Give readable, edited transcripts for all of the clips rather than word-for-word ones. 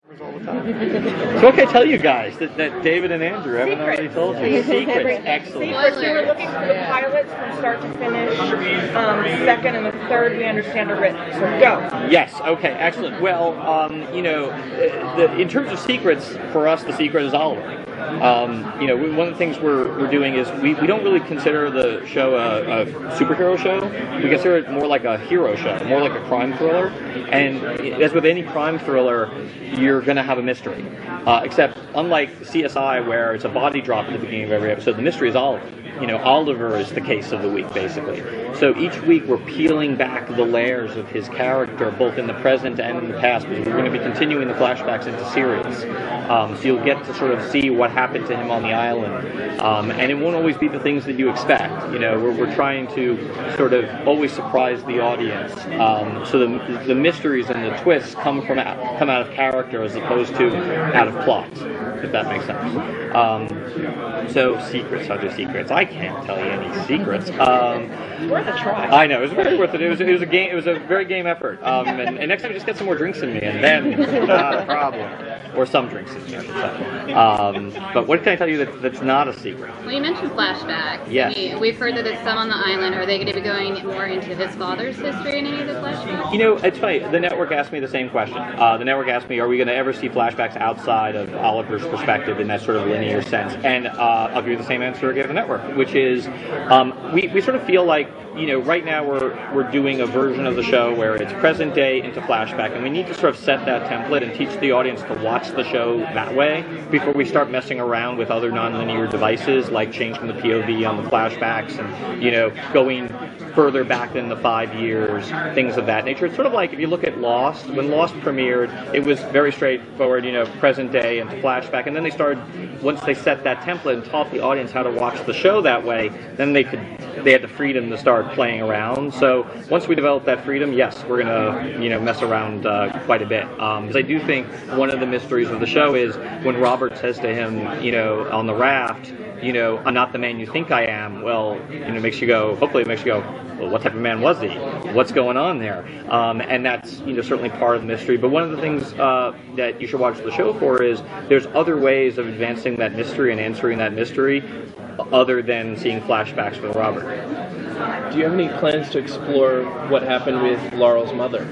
All the time. So what can I tell you guys that David and Andrew haven't already told you? Secrets, excellent. Secrets. We were looking for the pilots from start to finish. Second and the third, we understand, are written. So go. Yes. Okay. Excellent. Well, in terms of secrets, for us, the secret is Oliver. One of the things we're doing is we don't really consider the show a superhero show. We consider it more like a hero show, more like a crime thriller. And as with any crime thriller, you're going to have a mystery. Except, unlike CSI, where it's a body drop at the beginning of every episode, the mystery is Oliver. Oliver is the case of the week, basically. So each week we're peeling back the layers of his character, both in the present and in the past, because we're going to be continuing the flashbacks into series. So you'll get to sort of see what happened to him on the island. And it won't always be the things that you expect. We're trying to sort of always surprise the audience. So the mysteries and the twists come out of character as opposed to out of plot, if that makes sense. So secrets, other secrets. I can't tell you any secrets. Worth a try. I know, it was very worth it. It was a game. It was a very game effort. And next time, just get some more drinks in me, and then not a problem. Or some drinks in me, I should say. But what can I tell you that's not a secret? Well, you mentioned flashbacks. Yes. We've heard that it's some on the island. Are they going to be going more into his father's history in any of the flashbacks? It's funny. The network asked me the same question. The network asked me, are we going to ever see flashbacks outside of Oliver's perspective in that sort of linear sense? And I'll give you the same answer I gave the network, which is we sort of feel like, right now we're doing a version of the show where it's present day into flashback, and we need to sort of set that template and teach the audience to watch the show that way before we start messing around with other nonlinear devices like changing the POV on the flashbacks and, going further back than the 5 years, things of that nature. It's sort of like if you look at Lost. When Lost premiered, it was very straightforward, present day into flashback, and then they started, once they set that template and taught the audience how to watch the show that way, then they had the freedom to start playing around. So once we develop that freedom, yes, we're going to mess around quite a bit. Because I do think one of the mysteries of the show is when Robert says to him, on the raft, I'm not the man you think I am. Well, hopefully it makes you go, well, what type of man was he? What's going on there? And that's certainly part of the mystery. But one of the things that you should watch the show for is there's other ways of advancing that mystery and answering that mystery other than seeing flashbacks with Robert. Do you have any plans to explore what happened with Laurel's mother?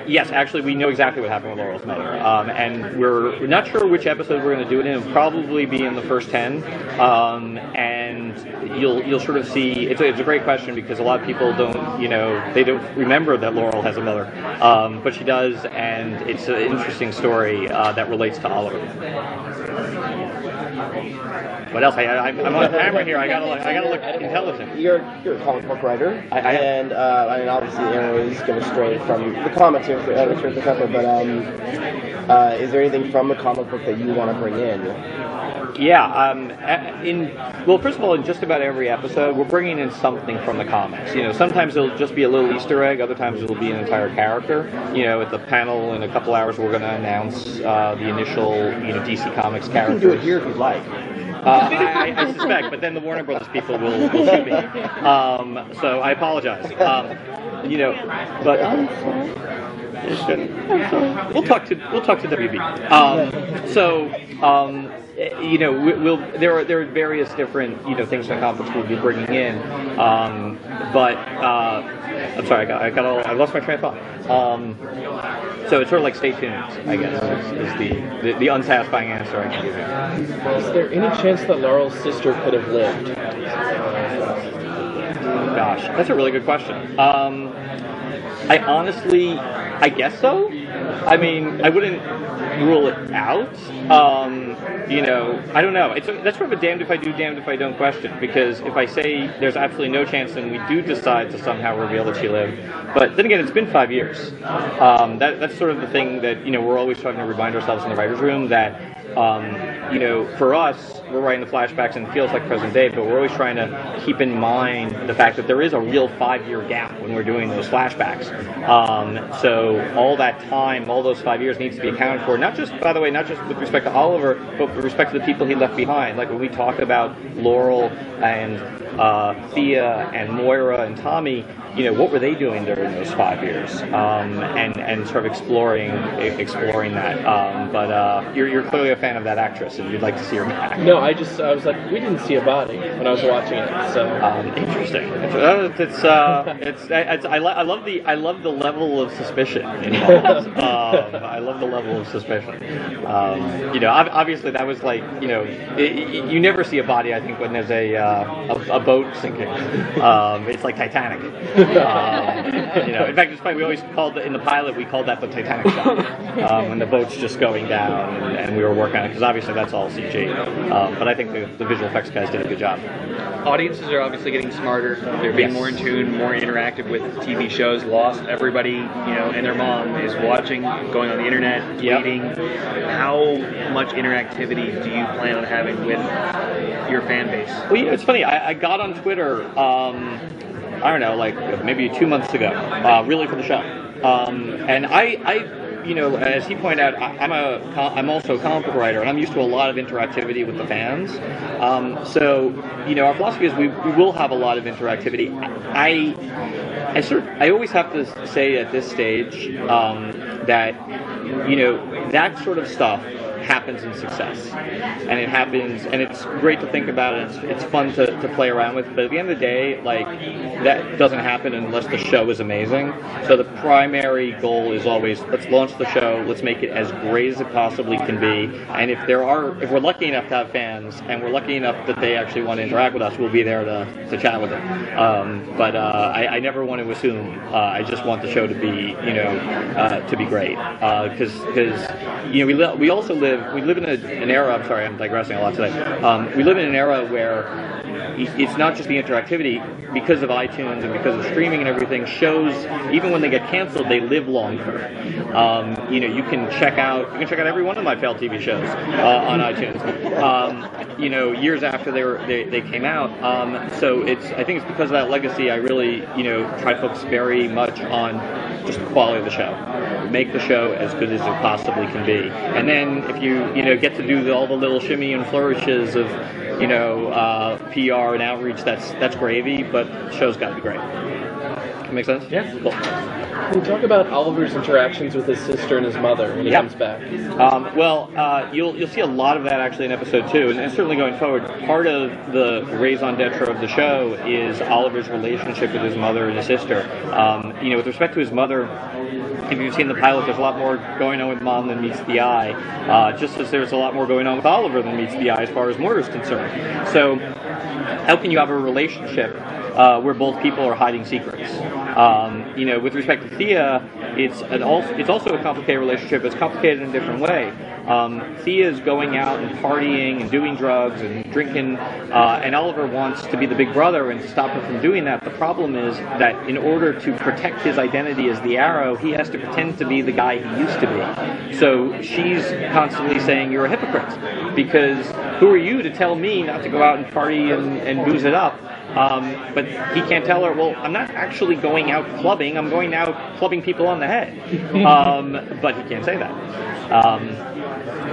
Yes, actually, we know exactly what happened with Laurel's mother, and we're not sure which episode we're going to do it in. It'll probably be in the first 10, and you'll sort of see. It's a great question because a lot of people don't, they don't remember that Laurel has a mother, but she does, and it's an interesting story that relates to Oliver. What else? I'm on camera here. I gotta look intelligent. You're a comic book writer, and obviously, is going to stray from the comics here for the cover. But is there anything from the comic book that you want to bring in? Yeah. First of all, in just about every episode, we're bringing in something from the comics. Sometimes it'll just be a little Easter egg. Other times it'll be an entire character. At the panel in a couple hours, we're going to announce the initial, DC Comics characters. You can do it here if you'd like. I suspect, but then the Warner Brothers people will shoot me. So I apologize. But we'll talk to WB. There are various different things in the comic books we'll be bringing in. But I'm sorry, I lost my train of thought. So it's sort of like stay tuned, I guess, is the unsatisfying answer I can give you. Is there any chance that Laurel's sister could have lived? Gosh, that's a really good question. I guess so. I mean, I wouldn't rule it out. I don't know. That's sort of a damned if I do, damned if I don't question. Because if I say there's absolutely no chance, then we do decide to somehow reveal that she lived. But then again, it's been 5 years. That's sort of the thing that we're always trying to remind ourselves in the writers' room that for us, we're writing the flashbacks and it feels like present day, but we're always trying to keep in mind the fact that there is a real 5-year gap when we're doing those flashbacks. So all that time, all those 5 years needs to be accounted for, not just with respect to Oliver, but with respect to the people he left behind. Like when we talk about Laurel and Thea and Moira and Tommy, what were they doing during those 5 years, and sort of exploring that. But you're clearly a fan of that actress, and you'd like to see her back. No, I was like, we didn't see a body when I was watching it. So interesting. I love the level of suspicion involved. I love the level of suspicion. Obviously that was like, you never see a body, I think, when there's a boat sinking. It's like Titanic. In fact, it's funny, we always in the pilot, we called that the Titanic shot, when the boat's just going down, and we were working on it, because obviously that's all CG. But I think the visual effects guys did a good job. Audiences are obviously getting smarter. They're being more in tune, more interactive with TV shows. Lost, everybody, and their mom is watching, going on the internet, tweeting. How much interactivity do you plan on having with your fan base? Well, it's funny. I got on Twitter, I don't know, like maybe 2 months ago, really for the show. And I as he pointed out, I'm also a comic book writer, and I'm used to a lot of interactivity with the fans. So our philosophy is we will have a lot of interactivity. I always have to say at this stage that that sort of stuff happens in success, and it happens, and it's great to think about it. It's fun to play around with, but at the end of the day, like, that doesn't happen unless the show is amazing. So the primary goal is always, let's launch the show, let's make it as great as it possibly can be, and if we're lucky enough to have fans, and we're lucky enough that they actually want to interact with us, we'll be there to chat with them. But I never want to assume. I just want the show to be great, because we also live in an era. I'm sorry, I'm digressing a lot today. We live in an era where it's not just the interactivity. Because of iTunes and because of streaming and everything, shows, even when they get canceled, they live longer. You can check out every one of my failed TV shows on iTunes. Years after they came out. So I think it's because of that legacy. I really try to focus very much on just the quality of the show. Make the show as good as it possibly can be, and then if you get to do all the little shimmy and flourishes of PR and outreach, that's gravy. But the show's got to be great. Make sense? Yeah. Cool. Can we talk about Oliver's interactions with his sister and his mother when he comes back? You'll see a lot of that actually in episode 2, and certainly going forward. Part of the raison d'etre of the show is Oliver's relationship with his mother and his sister. With respect to his mother, if you've seen the pilot, there's a lot more going on with Mom than meets the eye, just as there's a lot more going on with Oliver than meets the eye as far as Moira's concerned. So how can you have a relationship where both people are hiding secrets? With respect to Thea, it's also a complicated relationship. It's complicated in a different way. Thea's going out and partying and doing drugs and drinking, and Oliver wants to be the big brother and to stop her from doing that. The problem is that in order to protect his identity as the Arrow, he has to pretend to be the guy he used to be. So she's constantly saying, "You're a hypocrite, because who are you to tell me not to go out and party and booze it up?" But he can't tell her, well, I'm not actually going out clubbing, I'm going out clubbing people on the head. But he can't say that.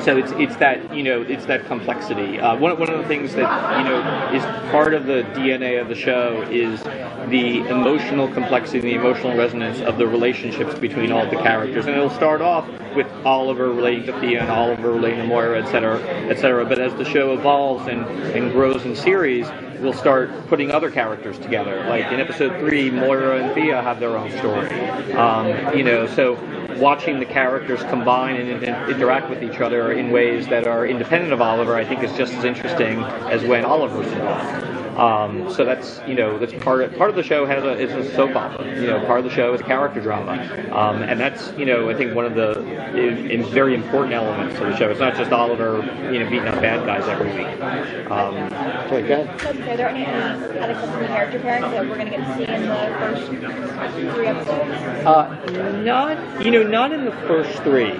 So it's that complexity. One of the things that is part of the DNA of the show is the emotional complexity, the emotional resonance of the relationships between all of the characters. And it'll start off with Oliver relating to Thea and Oliver relating to Moira, etc., etc. But as the show evolves and grows in series, we'll start putting other characters together. Like in episode 3, Moira and Thea have their own story. So watching the characters combine and interact with each other in ways that are independent of Oliver, I think, is just as interesting as when Oliver's involved. So that's part of the show is a soap opera. Part of the show is a character drama, and that's I think one of the very important elements of the show. It's not just Oliver beating up bad guys every week. Okay, go ahead. Are there any other character pairings that we're going to get to see in the first 3 episodes? Not in the first 3.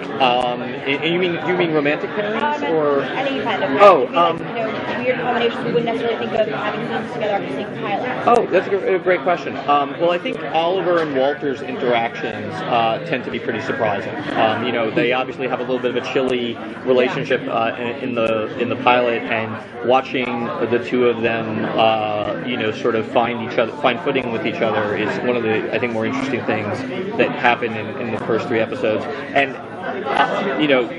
You mean romantic pairings or any kind of weird combinations we wouldn't necessarily think of having scenes together after seeing the pilot? Oh, that's a great question. Well, I think Oliver and Walter's interactions tend to be pretty surprising. They obviously have a little bit of a chilly relationship in the pilot, and watching the two of them sort of find footing with each other is one of the, I think, more interesting things that happen in the first 3 episodes. And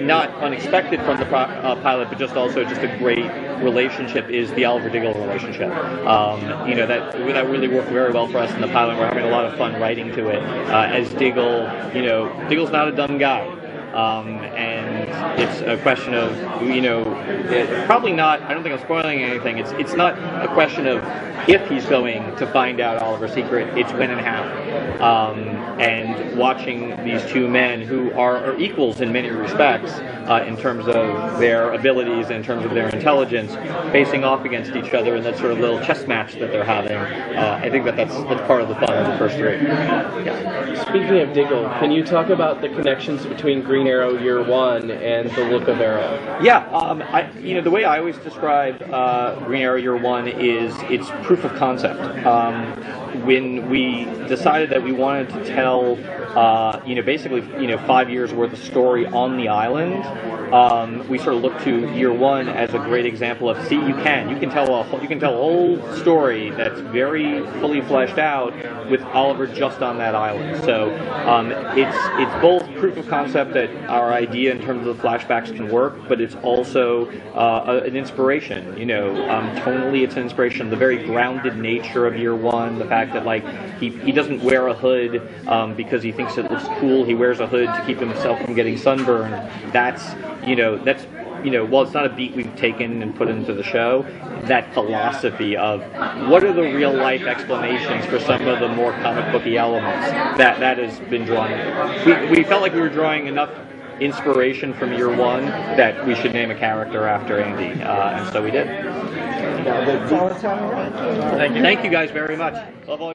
not unexpected from the pilot, but just also just a great relationship is the Oliver Diggle relationship. That really worked very well for us in the pilot. We're having a lot of fun writing to it. As Diggle, Diggle's not a dumb guy. And it's a question of, probably not, I don't think I'm spoiling anything, it's not a question of if he's going to find out Oliver's secret, it's when and how. And watching these 2 men who are equals in many respects, in terms of their abilities, in terms of their intelligence, facing off against each other in that sort of little chess match that they're having, I think that's part of the fun of the first 3. Yeah. Speaking of Diggle, can you talk about the connections between Green Arrow Year One and the look of Arrow? Yeah, the way I always describe Green Arrow Year One is it's proof of concept. When we decided that we wanted to tell, basically, 5 years worth of story on the island, we sort of looked to Year One as a great example of, see, you can tell a whole story that's very fully fleshed out with Oliver just on that island. So it's both proof of concept that our idea in terms of the flashbacks can work, but it's also an inspiration. Tonally, it's an inspiration. The very grounded nature of Year One, the fact that he doesn't wear a hood because he thinks it looks cool. He wears a hood to keep himself from getting sunburned. That's while it's not a beat we've taken and put into the show, that philosophy of what are the real life explanations for some of the more comic booky elements that has been drawn. We felt like we were drawing enough inspiration from Year One that we should name a character after Andy, and so we did. Thank you. Thank you guys very much. Love all